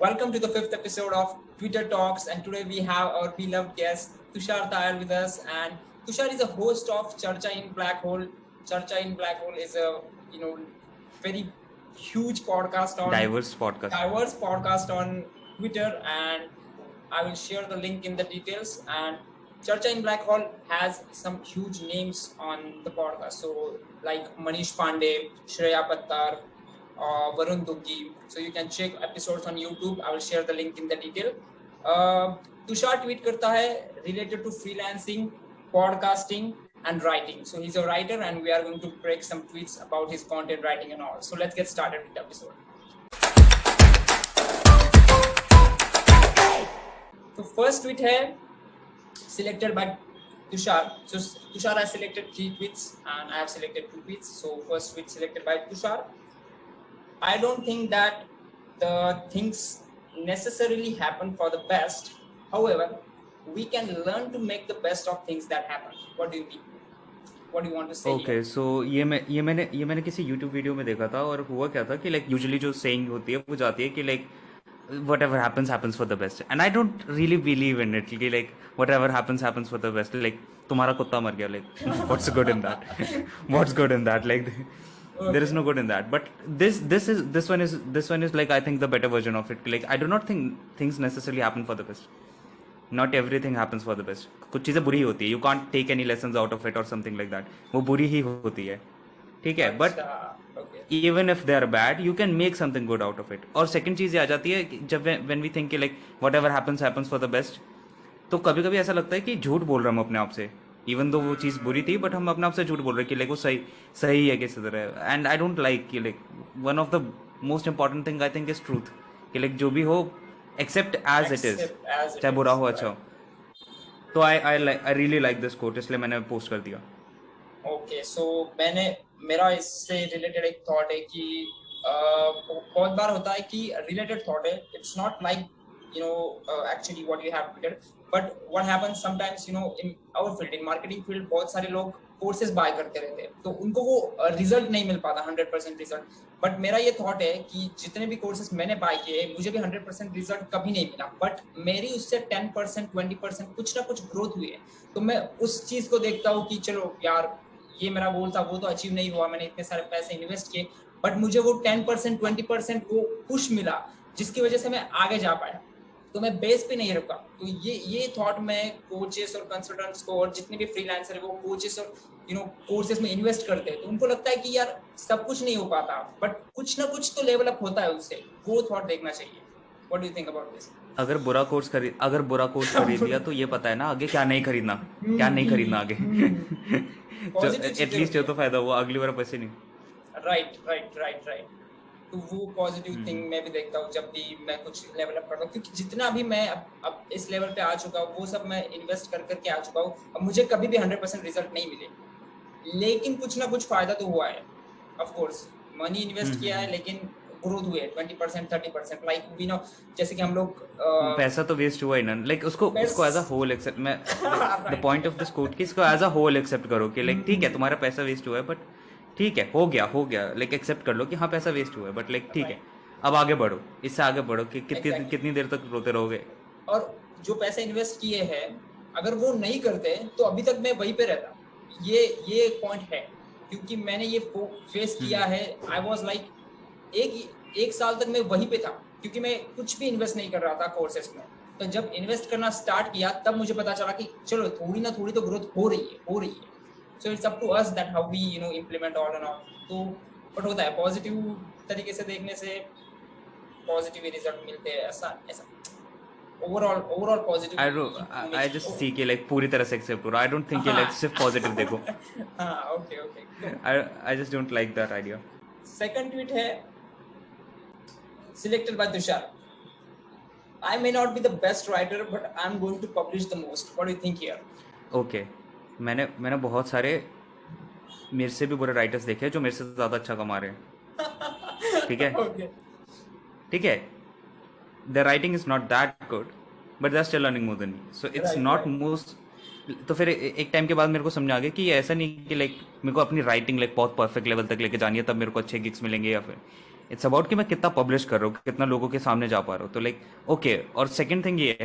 Welcome to the fifth episode of Twitter Talks, and today we have our beloved guest Tushar Tayal with us. And Tushar is a host of Charcha in Black Hole. Charcha in Black Hole is a very huge podcast on diverse podcast on Twitter, and I will share the link in the details. And Charcha in Black Hole has some huge names on the podcast, so like Manish Pandey, Shreya Pattar, Varun Duggi. So you can check episodes on YouTube. I will share the link in the detail. Tushar tweet करता है related to freelancing, podcasting and writing. So he's a writer, and we are going to break some tweets about his content writing and all. So let's get started with the episode. So first tweet है selected by Tushar. So Tushar has selected 3 tweets and I have selected 2 tweets. So first tweet selected by Tushar. I don't think that the things necessarily happen for the best. However, we can learn to make the best of things that happen. What do you mean? What do you want to say? Okay, so ये मैंने किसी YouTube video में देखा था, और हुआ क्या था कि लाइक यूजुअली जो सेइंग होती है वो जाती है कि like whatever happens for the best, and I don't really believe in it कि like whatever happens for the best. like तुम्हारा कुत्ता मर गया, like what's good in that? What's good in that? Like there is no good in that. But this one is like, I think, the better version of it. Like I do not think things necessarily happen for the best. Not everything happens for the best. कुछ चीज़ें बुरी होती है, you can't take any lessons out of it or something like that. वो बुरी ही होती है, ठीक है. But even if they are bad, you can make something good out of it. और second चीज़ ये आ जाती है कि जब when we think कि like whatever happens for the best, तो कभी कभी ऐसा लगता है कि झूठ बोल रहे हम अपने आप से. इवन दो वो चीज़ बुरी थी, बट हम अपने आप से झूठ बोल रहे हैं कि लाइक वो सही है किसी तरह. एंड आई डोंट लाइक कि like one of the most important thing I think is truth. कि लाइक जो भी हो एक्सेप्ट एज इट इज, चाहे बुरा हो अच्छा हो. तो I really like this quote, इसलिए मैंने पोस्ट कर दिया. ओके, सो मेरा इससे रिलेटेड एक थॉट है कि बहुत बार होता है कि रिलेटेड थॉट है. It's not like actually what you have tweeted, but what happens sometimes in our field, in marketing field, बहुत सारे लोग कोर्सेज बाय करते रहते हैं, तो उनको वो रिजल्ट नहीं मिल पाता 100% रिजल्ट. बट मेरा ये थॉट है कि जितने भी कोर्सेज मैंने बाय किए मुझे भी 100% रिजल्ट कभी नहीं मिला, बट मेरी उससे 10% 20% कुछ ना कुछ ग्रोथ हुई है. तो मैं उस चीज को देखता हूँ कि चलो यार, ये मेरा गोल था, वो तो अचीव नहीं हुआ, मैंने इतने सारे पैसे इन्वेस्ट किए, बट मुझे वो 10% 20% वो पुश मिला, जिसकी वजह से मैं आगे जा पाया. तो मैं बेस पे नहीं रुका. तो ये थॉट मैं कोचेस और कंसल्टेंट्स को, और जितने भी फ्रीलांसर है वो कोचेस और कोर्सेस में इन्वेस्ट करते हैं, तो उनको लगता है कि यार सब कुछ नहीं हो पाता, बट कुछ ना कुछ तो लेवल अप होता है उससे. वो थॉट देखना चाहिए. What do you think about this? अगर बुरा कोर्स खरीद लिया तो ये पता है ना आगे क्या नहीं खरीदना आगे. तो एटलीस्ट ये तो फायदा हुआ, अगली बार पैसे नहीं. राइट. तो वो पॉजिटिव थिंग मैं भी देखता हूँ जब भी मैं कुछ लेवल अप करता हूँ, क्योंकि जितना भी मैं अब इस लेवल पे आ चुका हूँ वो सब मैं इन्वेस्ट करके आ चुका हूँ. अब मुझे कभी भी 100% रिजल्ट नहीं मिले, लेकिन कुछ ना कुछ फायदा तो हुआ है. ऑफ कोर्स मनी इन्वेस्ट किया है, लेकिन ग्रोथ हुई है 20% 30%. लाइक वी नो, जैसे कि हम लोग पैसा तो वेस्ट हुआ ही ना. लाइक उसको एज अ होल एक्सेप्ट, मैं the point of this quote कि इसको एज अ होल एक्सेप्ट करो कि लाइक ठीक है तुम्हारा पैसा वेस्ट हुआ है, बट ठीक है, हो गया, लाइक एक्सेप्ट कर लो कि हाँ पैसा वेस्ट हुआ है, बट लाइक ठीक है, अब आगे बढ़ो, इससे आगे बढ़ो कि कितनी देर तक रोते रहोगे. और जो पैसे इन्वेस्ट किए हैं, अगर वो नहीं करते तो अभी तक मैं वहीं पे रहता. ये एक पॉइंट है, क्योंकि मैंने ये फेस किया है. आई वाज लाइक एक साल तक मैं वहीं पे था, क्योंकि मैं कुछ भी इन्वेस्ट नहीं कर रहा था कोर्सेस में. तो जब इन्वेस्ट करना स्टार्ट किया तब मुझे पता चला कि चलो थोड़ी ना थोड़ी तो ग्रोथ हो रही है. So it's up to us that how we implement all and all. तो बट होता है पॉजिटिव तरीके से देखने से पॉजिटिव रिजल्ट मिलते हैं. ऐसा overall positive. I just see कि like पूरी तरह से एक्सेप्ट करो. I don't think कि like सिर्फ पॉजिटिव देखो. हाँ, okay. I just don't like that idea. Second tweet है selected by Tushar. I may not be the best writer, but I'm going to publish the most. What do you think here? Okay. मैंने बहुत सारे मेरे से भी बुरे writers देखे जो मेरे से ज़्यादा अच्छा कमा रहे हैं. ठीक है, the writing is not that good, but they are still earning more than me. So it's not most. तो फिर एक टाइम के बाद मेरे को समझ आ गया कि ऐसा नहीं कि लाइक मेरे को अपनी राइटिंग लाइक बहुत परफेक्ट लेवल तक लेके जानी है तब मेरे को अच्छे गिग्स मिलेंगे, या फिर इट्स अबाउट कि मैं कितना पब्लिश कर रहा हूँ, कितना लोगों के सामने जा पा रहा हूँ। तो लाइक ओके, और सेकंड थिंग ये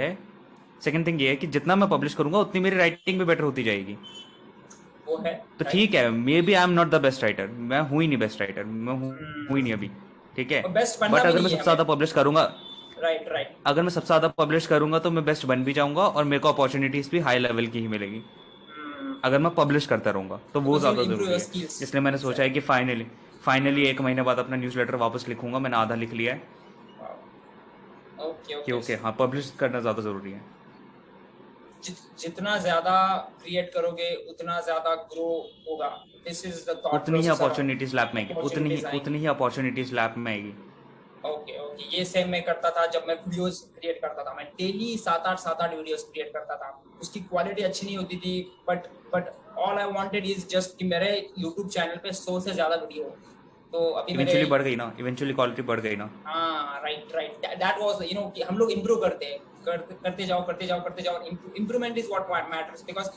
है कि जितना मैं पब्लिश करूंगा उतनी मेरी राइटिंग भी बेटर होती जाएगी। वो है तो राइट। ठीक है, maybe I am not the best writer, मैं हूँ ही नहीं बेस्ट राइटर, मैं हूँ ही नहीं अभी, ठीक है। और बेस्ट बनना बट भी अगर मैं नहीं है सबसे हमें। ज़्यादा पब्लिश करूंगा, राइट राइट। अगर मैं सबसे ज़्यादा पब्लिश करूंगा तो मैं बेस्ट बन भी जाऊंगा और मेरे को अपॉर्चुनिटीज़ भी हाई लेवल की ही मिलेगी अगर मैं पब्लिश करता रहूंगा, तो वो बिकॉज यू ज़्यादा इम्प्रूव ज़रूरी योर है। स्किल्स। इसलिए मैंने सोचा है कि फाइनली 1 महीने बाद अपना न्यूज़लेटर वापस लिखूंगा। मैंने आधा लिख लिया है ओके कि ओके। ओके हाँ, पब्लिश करना ज़्यादा ज़रूरी है। जितना ज्यादा क्रिएट करोगे उतना ज्यादा ग्रो होगा। दिस इज द थॉट उतनी ही प्रोसेस अपॉर्चुनिटीज़ लैप अराउंड में आएगी, अपॉर्चुनिटीज उतनी आएंगी। ही अपॉर्चुनिटीज़ लैप में आएगी। ओके ओके, ये सेम मैं करता था जब मैं वीडियोस क्रिएट करता था। मैं डेली 7-8 वीडियोस क्रिएट करता था। उसकी क्वालिटी अच्छी नहीं होती थी, but all I wanted is just कि मेरे यूट्यूब चैनल पे 100 से ज्यादा वीडियो हो। तो अभी मेरे इवेंचुअली बढ़ गई ना, इवेंचुअली क्वालिटी बढ़ गई ना। हाँ right right, that was you know कि हम लोग इम्प्रूव करते हैं, करते जाओ। Improvement is what matters. Because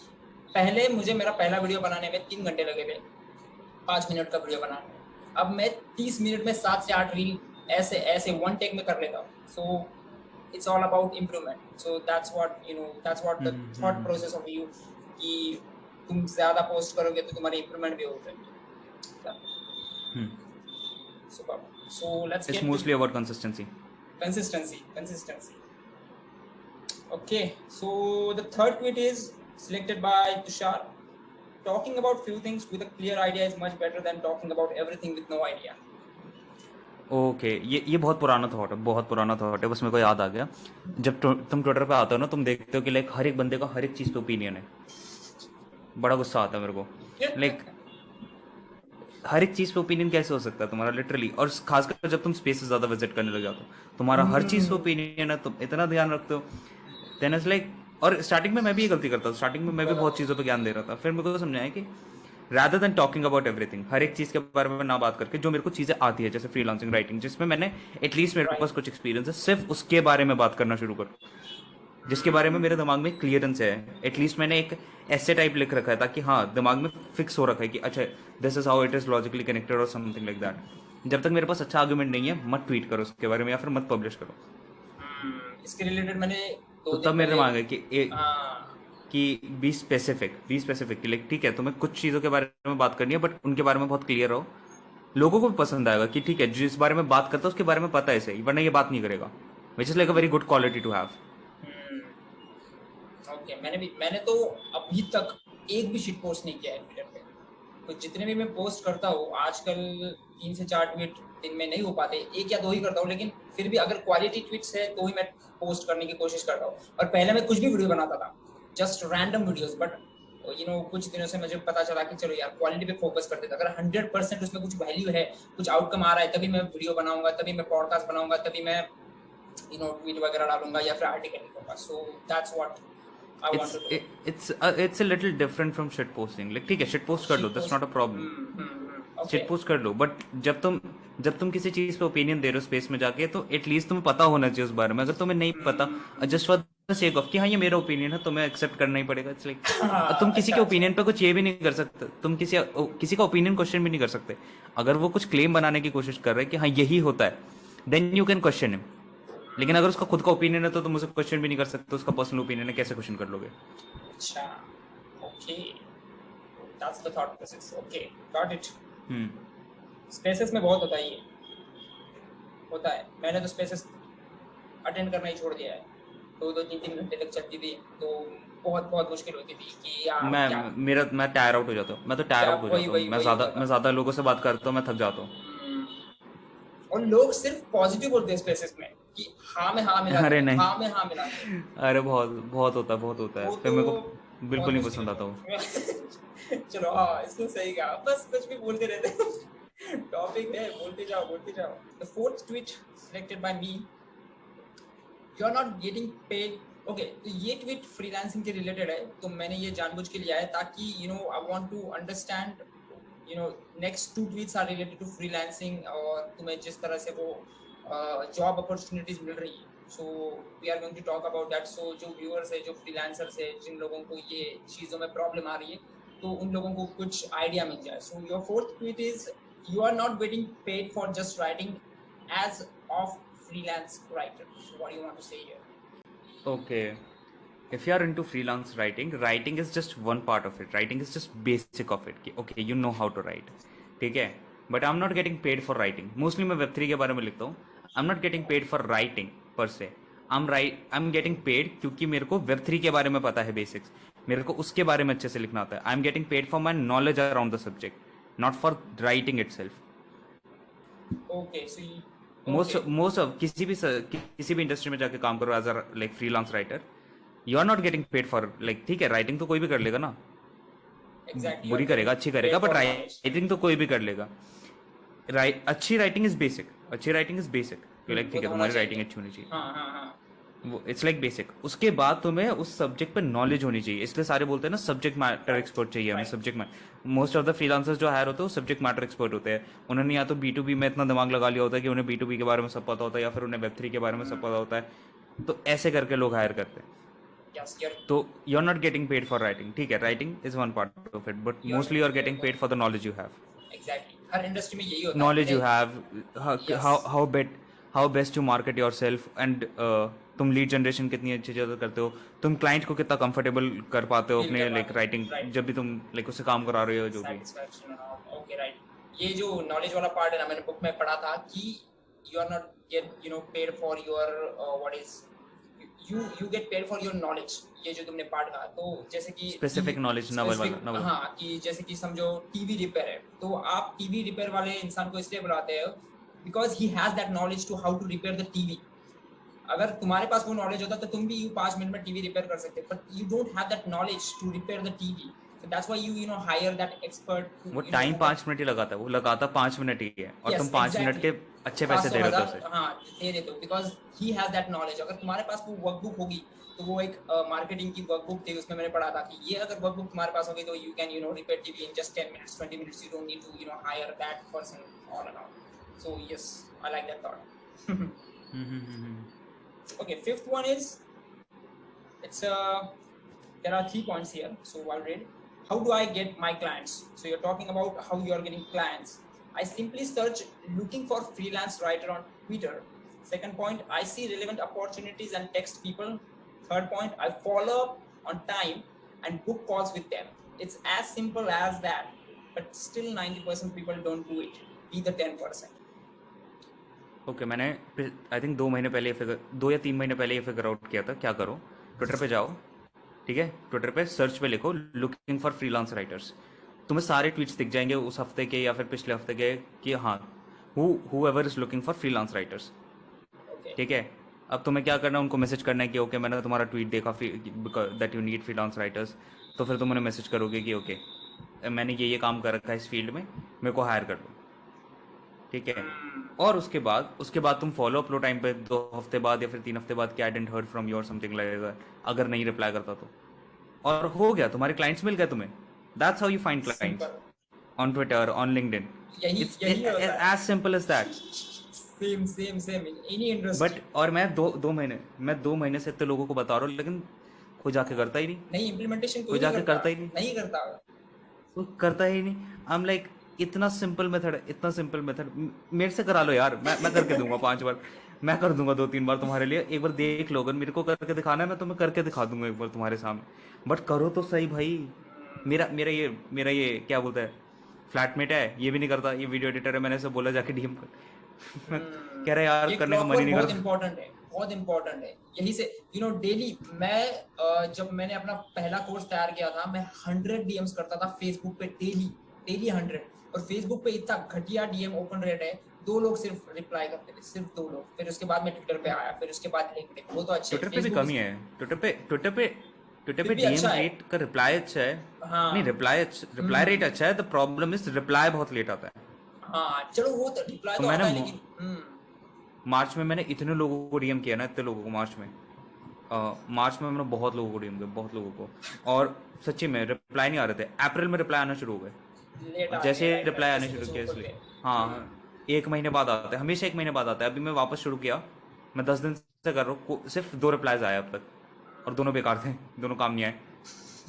पहले मुझे मेरा पहला वीडियो बनाने में 3 घंटे लगे थे 5 मिनट का वीडियो बनाने में। अब मैं 30 मिनट में 7 से 8 रील ऐसे ऐसे वन टेक में कर लेता हूँ। So it's all about improvement. So that's what the thought process of you कि तुम ज्यादा पोस्ट करोगे तो तुम्हारी इम्प्रूवमेंट भी हो जाएगी। So let's it's get to mostly about consistency. consistency. Okay, so the third tweet is selected by Tushar. Talking about few things with a clear idea is much better than talking about everything with no idea. Okay, ये बहुत पुराना thought है, बहुत पुराना thought है, बस मेरे को याद आ गया। जब तुम ट्विटर पे आते हो ना, तुम देखते हो कि लाइक हर एक बंदे का हर एक चीज़ पे ओपिनियन है। बड़ा गुस्सा आता है मेरे को। लाइक हर एक चीज़ पे ओपिनियन कैसे हो सकता है तुम्हारा, लिटरली। और खासकर जब तुम स्पेसेस ज़्यादा विजिट करने लग जाते हो, तुम्हारा हर चीज़ पे ओपिनियन है, तुम इतना ध्यान रखते हो। देन इट्स लाइक, और स्टार्टिंग में मैं भी ये गलती करता था, स्टार्टिंग में मैं भी बहुत चीज़ों पे ज्ञान दे रहा था। फिर मेरे को समझाया कि rather than talking about everything, हर एक चीज़ के बारे में ना बात करके, जो मेरे को चीज़ें आती है जैसे फ्रीलांसिंग, राइटिंग, जिसमें मैंने एटलीस्ट मेरे Right. पास कुछ एक्सपीरियंस है, सिर्फ उसके बारे में बात करना शुरू करो, जिसके बारे में मेरे दिमाग में क्लियरेंस है। एटलीस्ट मैंने एक ऐसे टाइप लिख रखा है ताकि हाँ, दिमाग में फिक्स हो रखा है कि अच्छा, this is how it is logically connected और समथिंग लाइक दैट। जब तक मेरे पास अच्छा आर्गुमेंट नहीं है, मत ट्वीट करो उसके बारे में या फिर मत पब्लिश करो। इसके रिलेटेड मैंने तो 2 तब दिन मेरे पहले दिमाग है कि हाँ बी स्पेसिफिक कि लाइक ठीक है, तुम्हें कुछ चीज़ों के बारे में बात करनी है, बट उनके बारे में बहुत क्लियर रहो। लोगों को भी पसंद आएगा कि ठीक है, जिस बारे में बात करता है उसके बारे में पता है सही, वरना ये बात नहीं करेगा। Which is like a very good quality to have. Okay, मैंने तो अभी तक एक भी शिट पोस्ट नहीं किया है ट्विटर पे। तो जितने भी मैं पोस्ट करता हूँ आजकल 3 से 4 ट्वीट दिन में नहीं हो पाते, 1 या 2 ही करता हूँ। लेकिन फिर भी अगर क्वालिटी ट्वीट्स है तो ही मैं पोस्ट करने की कोशिश करता हूँ। और पहले मैं कुछ भी वीडियो बनाता था, जस्ट रैंडम वीडियोस, बट कुछ दिनों से मुझे पता चला कि चलो यार क्वालिटी पे फोकस करते थे। अगर 100% उसमें कुछ वैल्यू है, कुछ आउटकम आ रहा है, तभी मैं वीडियो बनाऊंगा, तभी मैं पॉडकास्ट बनाऊंगा, तभी मैं ट्वीट वगैरह डालूंगा या फिर आर्टिकल लिखूंगा। So that's what I want it's to do. It's a little different from shitposting. Like ठीक है, शिट पोस्ट कर लो, shit that's post. Not a problem. Okay. Shitpost कर लो, बट जब तुम किसी चीज पे ओपिनियन दे रहे हो स्पेस में जाके, तो एटलीस्ट तुम्हें पता होना चाहिए उस बारे में। अगर तुम्हें नहीं पता, just for the sake of कि हाँ ये मेरा ओपिनियन है, तुम्हें एक्सेप्ट करना ही पड़ेगा। इट्स लाइक, तुम किसी अच्छा के अच्छा। ओपिनियन पे कुछ ये भी नहीं कर सकते, तुम किसी का ओपिनियन क्वेश्चन भी नहीं कर सकते। अगर वो कुछ क्लेम बनाने की कोशिश कर रहे हैं कि हाँ यही होता है, then you can question him. लेकिन अगर उसका खुद का ओपिनियन है तो तुम उसे क्वेश्चन भी नहीं कर सकते। उसका पर्सनल ओपिनियन है, कैसे क्वेश्चन कर लोगे? अच्छा okay, that's the thought process. Okay, got it. Hmm spaces में बहुत होता है, ये होता है। मैंने तो स्पेसेस अटेंड करना ही छोड़ दिया है। 2-3 घंटे तक चलती थी तो बहुत बहुत मुश्किल होती थी कि यार मैं क्या मैं टायर आउट हो जाता हूँ। मैं तो टायर क्या आउट हो वही जाता हूँ। वही वही होता मैं था। ज्यादा लोगों से बात करता हूँ, मैं थक जाता हूँ। और लोग सिर्फ पॉजिटिव बोलते हैं स्पेसेस में कि हाँ में हाँ मिला अरे दे, नहीं, हाँ में हाँ मिला दे। अरे बहुत बहुत होता है, वो फिर तो मेरे को बहुत बिल्कुल नहीं मुश्किल पसंद आता वो। है। चलो हाँ, इसको सही कहा, बस कुछ भी बोलते रहते। टॉपिक है, बोलते जाओ बोलते जाओ। The fourth tweet selected by me, you are not getting paid. Okay, तो ये ट्वीट फ्रीलांसिंग के रिलेटेड है, तो मैंने ये जानबूझ के लिया है ताकि I want to understand next 2 tweets are related to freelancing और तुम्हें जिस तरह से वो जॉब अपॉर्चुनिटीज मिल रही है। So we are going to talk about that. So जो व्यूअर्स है, जो फ्रीलांसर्स है, जिन लोगों को ये चीज़ों में प्रॉब्लम आ रही है, तो उन लोगों को कुछ आइडिया मिल जाए। So your fourth tweet is, you are not getting paid for just writing as of freelance writer. So what do you want to say here? Okay, if you are into freelance writing, writing is just one part of it. Writing is just basic of it. Okay, you know how to write, ठीक है. But I'm not getting paid for writing. Mostly मैं Web3 के बारे में लिखता हूँ. I'm not getting paid for writing per se. I'm getting paid क्योंकि मेरे को Web3 के बारे में पता है basics. मेरे को उसके बारे में अच्छे से लिखना आता है. I'm getting paid for my knowledge around the subject, not for writing itself. Okay, so you, Most of किसी भी इंडस्ट्री में जाके काम करो as a like freelance writer, you are not getting paid for like, ठीक है writing तो कोई भी कर लेगा ना, exactly, बुरी करेगा अच्छी करेगा, बट राइटिंग तो कोई भी कर लेगा. अच्छी राइटिंग इज बेसिक, अच्छी राइटिंग इज बेसिक, लाइक ठीक है तुम्हारी राइटिंग अच्छी होनी चाहिए, हाँ. वो इट्स लाइक बेसिक. उसके बाद तुम्हें उस सब्जेक्ट पे नॉलेज होनी चाहिए, इसलिए सारे बोलते हैं ना सब्जेक्ट मैटर एक्सपर्ट चाहिए हमें. Subject matter most of the freelancers जो हायर होते हैं वो सब्जेक्ट मैटर एक्सपर्ट होते हैं. उन्होंने या तो B2B में इतना दिमाग लगा लिया होता है कि उन्हें B2B के बारे में सब पता होता है, या फिर उन्हें Web3 के बारे में सब पता होता है, तो ऐसे करके लोग हायर करते हैं. तो you are not getting paid for writing, ठीक है writing is one part of it, but mostly you are getting paid for the knowledge you have. Exactly. हर इंडस्ट्री में यही होता है. Knowledge you have, how best to market yourself, and तुम lead generation कितनी अच्छी जगह करते हो, तुम क्लाइंट को कितना कंफर्टेबल कर पाते हो अपने लाइक राइटिंग, जब भी तुम लाइक उससे काम करा रहे हो जो भी. Okay right. ये जो नॉलेज वाला पार्ट है ना, मैंने बुक में पढ़ा था कि you are not get paid for your what is you get paid for your knowledge. ये जो तुमने पार्ट कहा, तो जैसे कि स्पेसिफिक नॉलेज नॉवल, हाँ, कि जैसे कि समझो टीवी रिपेयर है, तो आप टीवी रिपेयर वाले इंसान को इसलिए बुलाते हो because he has that knowledge to how to repair the TV. अगर तुम्हारे पास वो नॉलेज होता तो तुम भी 5 मिनट में टीवी रिपेयर कर सकते, but you don't have that knowledge to repair the TV. So that's why you know hire that expert. वो टाइम 5 मिनट ही लगाता है, वो लगाता 5 मिनट ही है, और तुम 5 मिनट के अच्छे पैसे दे रहे हो उसे. हाँ, दे रहे हो because he has that knowledge. अगर तुम्हारे पास वो वर्कबुक होगी, तो वो एक मार्केटिंग की वर्कबुक थी, उसमें मैंने पढ़ा था कि ये अगर वर्कबुक तुम्हारे पास होगी तो you can repair TV in just 10 minutes 20 minutes. You don't need to hire that person all around. So yes, I like that thought. Okay, fifth one is it's there are 3 points here, so I'll read. How do I get my clients? So you're talking about how you are getting clients. I simply search looking for freelance writer on Twitter. Second point, I see relevant opportunities and text people. Third point, I follow up on time and book calls with them. It's as simple as that, but still 90% people don't do it. Be the 10%. Okay, मैंने I think 2 महीने पहले 2 या 3 महीने पहले ये figure out किया था. क्या करो, ट्विटर पे जाओ, ठीक है, ट्विटर पे सर्च पे लिखो लुकिंग फॉर फ्रीलांस राइटर्स, तुम्हें सारे ट्वीट्स दिख जाएंगे उस हफ्ते के या फिर पिछले हफ्ते के कि हाँ whoever is looking for freelance writers. ठीक है, अब तुम्हें क्या करना है, उनको मैसेज करना है कि ओके मैंने तुम्हारा ट्वीट देखा that you need freelance writers, तो फिर तुम उन्हें मैसेज करोगे कि ओके मैंने ये काम कर रखा है इस फील्ड में, मेरे को हायर कर दो, ठीक है. और उसके बाद तुम फॉलो अप लो टाइम पे, 2 हफ्ते बाद या फिर 3 हफ्ते बाद कि I didn't heard from you और समथिंग लाइक दैट, अगर नहीं रिप्लाई करता तो, और हो गया, तुम्हारे क्लाइंट्स मिल गए तुम्हें. That's how you find clients on Twitter, on LinkedIn. It's as simple as that. Same in any industry. But और मैं 2 महीने से इतने लोगों को बता रहा हूँ, लेकिन कोई जाके करता ही नहीं. इम्प्लीमेंटेशन कोई जाके करता ही नहीं करता. कोई करता ही नहीं. आई एम लाइक इतना सिंपल मेथड मेरे से करा लो यार, मैं करके दूंगा 5 बार, मैं कर दूंगा 2-3 बार तुम्हारे लिए. एक बार देख लो, अगर मेरे को करके दिखाना है मैं तुम्हें करके दिखा दूंगा एक बार तुम्हारे सामने, बट करो तो सही भाई. मेरा ये क्या बोलता है, फ्लैटमेट है, ये भी नहीं करता, ये वीडियो एडिटर है, मैंने ऐसे बोला जाके डीएम कर कह रहा है यार करने का मन ही नहीं करता. बहुत इंपॉर्टेंट है. यही से डेली मैं जब मैंने अपना पहला कोर्स तैयार किया था, मैं 100 डीएम्स करता था फेसबुक पे डेली 100. और फेसबुक पे इतना घटिया डीएम ओपन रेट है, 2 लोग सिर्फ रिप्लाई करते थे, सिर्फ 2 लोग. फिर उसके बाद मैं ट्विटर पे आया, फिर उसके बाद लिंक्डइन, वो तो अच्छे. ट्विटर पे भी कमी है. ट्विटर पे डीएम रेट का रिप्लाई अच्छा है. नहीं, रिप्लाई रेट अच्छा है. द प्रॉब्लम इज रिप्लाई बहुत लेट आता है. हाँ चलो, वो तो रिप्लाई तो आता है, लेकिन मार्च में मैंने इतने लोगों को डीएम किया ना, इतने लोगों को मार्च में मैंने बहुत लोगों को डीएम किया, बहुत लोगों को, और सच्ची में रिप्लाई नहीं आ रहे थे. अप्रैल में रिप्लाई आना शुरू हो गए, जैसे रिप्लाई आने शुरू किया, इसलिए हाँ 1 महीने बाद आता है, हमेशा 1 महीने बाद आता है. अभी मैं वापस शुरू किया, मैं 10 दिन से कर रहा हूँ, सिर्फ 2 रिप्लाईज आए अब तक, और दोनों बेकार थे, दोनों काम नहीं आए.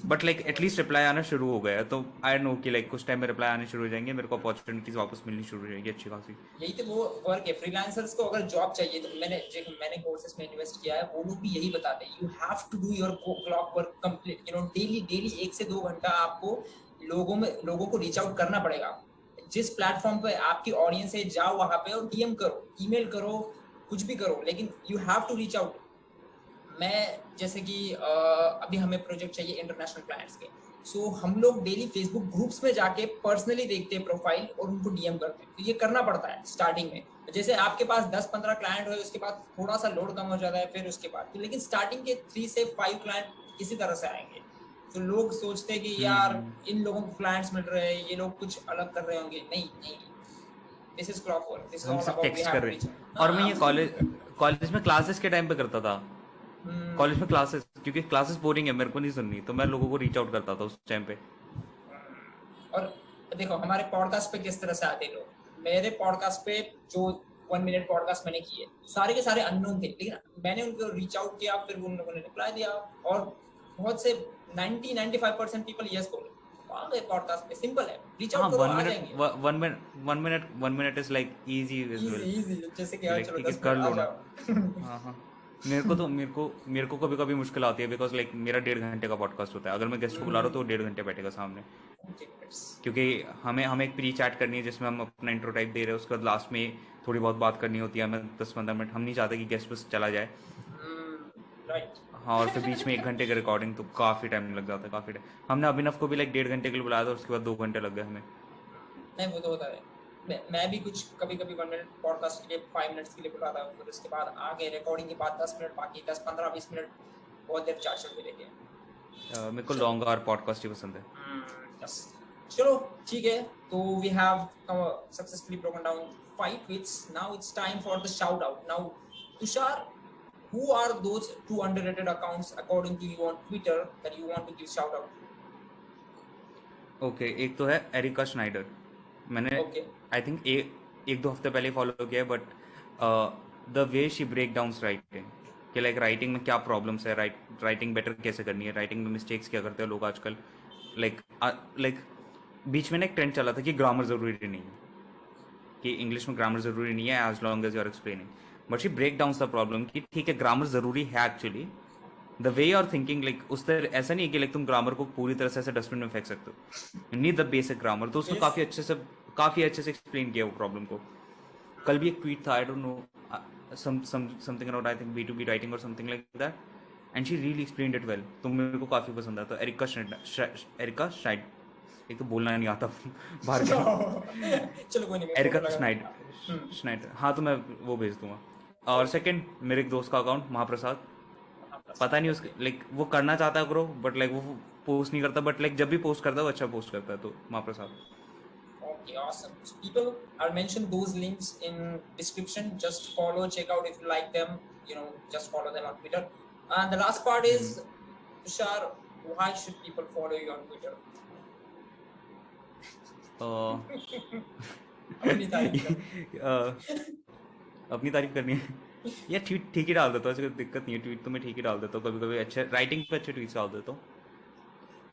बट लाइक एटलीस्ट रिप्लाई आना शुरू हो गया, तो आई नो कि लाइक कुछ टाइम में रिप्लाई आने शुरू हो जाएंगे, मेरे को अपॉर्चुनिटीज वापस मिलनी शुरू हो जाएगी अच्छी खासी। यही तो वो वर्क है फ्रीलांसर्स को। अगर जॉब चाहिए तो मैंने कोर्सेज में इन्वेस्ट किया है, वो लोग भी यही बताते हैं, you have to do your clock work complete, daily 1 से 2 घंटा आपको लोगों को रीच आउट करना पड़ेगा। जिस प्लेटफॉर्म पे आपकी ऑडियंस है, जाओ वहां पे और डीएम करो, ईमेल करो, कुछ भी करो, लेकिन you have to reach out. मैं जैसे कि अभी हमें प्रोजेक्ट चाहिए इंटरनेशनल क्लाइंट्स के, सो हम लोग डेली फेसबुक ग्रुप्स में जाके पर्सनली देखते हैं प्रोफाइल और उनको डीएम करते हैं। तो ये करना पड़ता है स्टार्टिंग में। जैसे आपके पास 10-15 क्लाइंट हुए, उसके बाद थोड़ा सा लोड कम हो जाता है, फिर उसके बाद तो, लेकिन स्टार्टिंग के 3 से 5 क्लाइंट इसी तरह से आएंगे। तो लोग सोचते हैं कि यार इन लोगों को क्लाइंट्स मिल रहे हैं, ये लोग कुछ अलग कर रहे होंगे। नहीं नहीं, this is clock work, this is हम ऑल सिर्फ अबाउट वी टेक्स्ट हैव कर टू रहे रीच। हैं। और मैं ये कॉलेज में क्लासेस के टाइम पे करता था, कॉलेज में क्लासेस, क्योंकि क्लासेस बोरिंग है, मेरे को नहीं सुननी, तो मैं लोगों को रीच आउट करता था उस टाइम पे। और देखो हमारे पॉडकास्ट पे किस तरह से आते लोग। मेरे पॉडकास्ट पे जो 1 मिनट पॉडकास्ट मैंने किए, सारे के सारे अननोन थे, लेकिन मैंने उनको रीच आउट किया, फिर उन लोगों ने रिप्लाई दिया, और बहुत से 90-95% पीपल यस बोले, आ गए पॉडकास्ट पे। सिंपल है, रीच हाँ, आउट करो, वन आ मिनट जाएंगे। One minute is like easy as well, easy easy, जैसे कि हाँ लाइक चलो ठीक है 10 कर मिनट आ लो ना। जाओ। हाँ हाँ, मेरे को कभी कभी मुश्किल आती है, बिकॉज लाइक मेरा 1.5 घंटे का पॉडकास्ट होता है, अगर मैं गेस्ट को बुला रहा हूँ तो 1.5 घंटे बैठेगा सामने, 20 minutes। क्योंकि हमें एक प्री चैट करनी है जिसमें हम अपना इंट्रो टाइप दे रहे हैं, उसके बाद लास्ट में थोड़ी बहुत बात करनी होती है हमें 10-15 मिनट, हम नहीं चाहते कि गेस्ट बस चला जाए। राइट। हाँ, और फिर बीच में 1 घंटे की रिकॉर्डिंग, तो काफ़ी टाइम लग जाता है, काफ़ी टाइम। हमने अभिनव को भी लाइक 1.5 घंटे के लिए बुलाया था, उसके बाद 2 घंटे लग गए हमें। नहीं, वो तो होता है। मैं भी कुछ कभी कभी 1 मिनट पॉडकास्ट के लिए 5 मिनट्स के लिए बुलाता हूँ, फिर उसके बाद आगे रिकॉर्डिंग के बाद 10 मिनट, बाकी 10-15-20 मिनट बहुत देर चार्ज चलते रहते हैं। मेरे को लॉन्ग आवर पॉडकास्ट ही पसंद है। यस, चलो ठीक है। तो we have successfully broken down 5 tweets. Now it's time for the shout out. Now, Tushar, who are those 2 underrated accounts according to you on Twitter that you want to give shout out? Okay, एक तो है Erika Schneider, मैंने Okay. I think एक दो हफ्ते पहले follow किया है, but the way she break down writing, कि लाइक राइटिंग में क्या प्रॉब्लम्स है, राइटिंग बेटर कैसे करनी है, राइटिंग में मिस्टेक्स क्या करते हैं लोग आजकल, लाइक बीच में ना एक ट्रेंड चला था कि ग्रामर ज़रूरी नहीं है, कि इंग्लिश में ग्रामर ज़रूरी नहीं है as long as you are explaining, but she break down the problem कि ठीक है ग्रामर ज़रूरी है actually, the way are thinking, like उस तरह ऐसा नहीं है कि लाइक तुम ग्रामर को पूरी तरह से ऐसे डस्टबिन में फेंक सकते हो, नीड द बेसिक ग्रामर। तो उसने Yes. काफ़ी अच्छे से एक्सप्लेन किया वो प्रॉब्लम को। कल भी एक ट्वीट था, I don't know, something around I think B2B writing और something like that, and she really explained it well, तो मेरे को काफ़ी पसंद आया। तो एरिका श्नाइड, एक तो बोलना नहीं आता बाहर का, चलो कोई नहीं, एरिका श्नाइडर, हाँ, तो मैं वो भेज दूंगा। और सेकंड, मेरे एक दोस्त का अकाउंट महाप्रसाद, पता नहीं उसके लाइक वो करना चाहता है ग्रो, बट लाइक वो पोस्ट नहीं करता, बट लाइक जब भी पोस्ट करता है वो अच्छा पोस्ट करता है, तो महाप्रसाद। Okay, awesome. So people, I'll mention those links in description. Just follow, check out if you like them. Just follow them on Twitter. And the last part is, Tushar, why should people follow you on Twitter? अपनी तारीफ कर। अपनी तारीफ करनी है या tweet ठीक ही डाल देता हूँ, ऐसे कोई दिक्कत नहीं है, ट्वीट तो मैं ठीक ही डाल देता हूँ, कभी कभी अच्छे राइटिंग पे अच्छे ट्वीट्स डाल देता हूँ।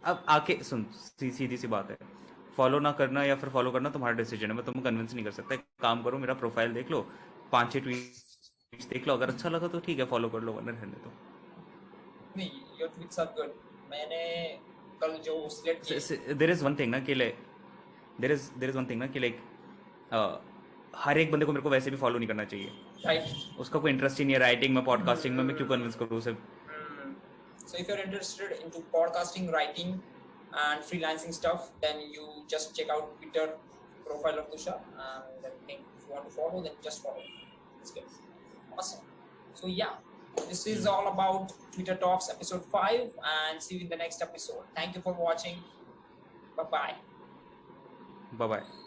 अब आके सुन, सीधी सी बात है, फॉलो ना करना या फिर फॉलो करना तुम्हारा डिसीजन है, मैं तुम्हें कन्विंस नहीं कर सकता। एक काम करो, मेरा प्रोफाइल देख लो, 5-6 ट्वीट्स देख लो, अगर अच्छा लगा तो ठीक है फॉलो कर लो, वरना रहने दो। नहीं, your tweets are good. मैंने कल जो सिलेक्ट किए, देयर इज वन थिंग ना कि like there is one thing ना कि लाइक हर एक बंदे को मेरे को वैसे भी फॉलो नहीं करना चाहिए, राइट। उसका कोई इंटरेस्ट ही नहीं है राइटिंग में, पॉडकास्टिंग में, मैं क्यों कन्विंस करूँ उसे। So if you're interested into podcasting, writing, and freelancing stuff, then you just check out Twitter profile of Tushar, and then if you want to follow, then just follow. It's good. Awesome. So yeah, this is all about Twitter Talks episode 5, and see you in the next episode. Thank you for watching. Bye bye. Bye bye.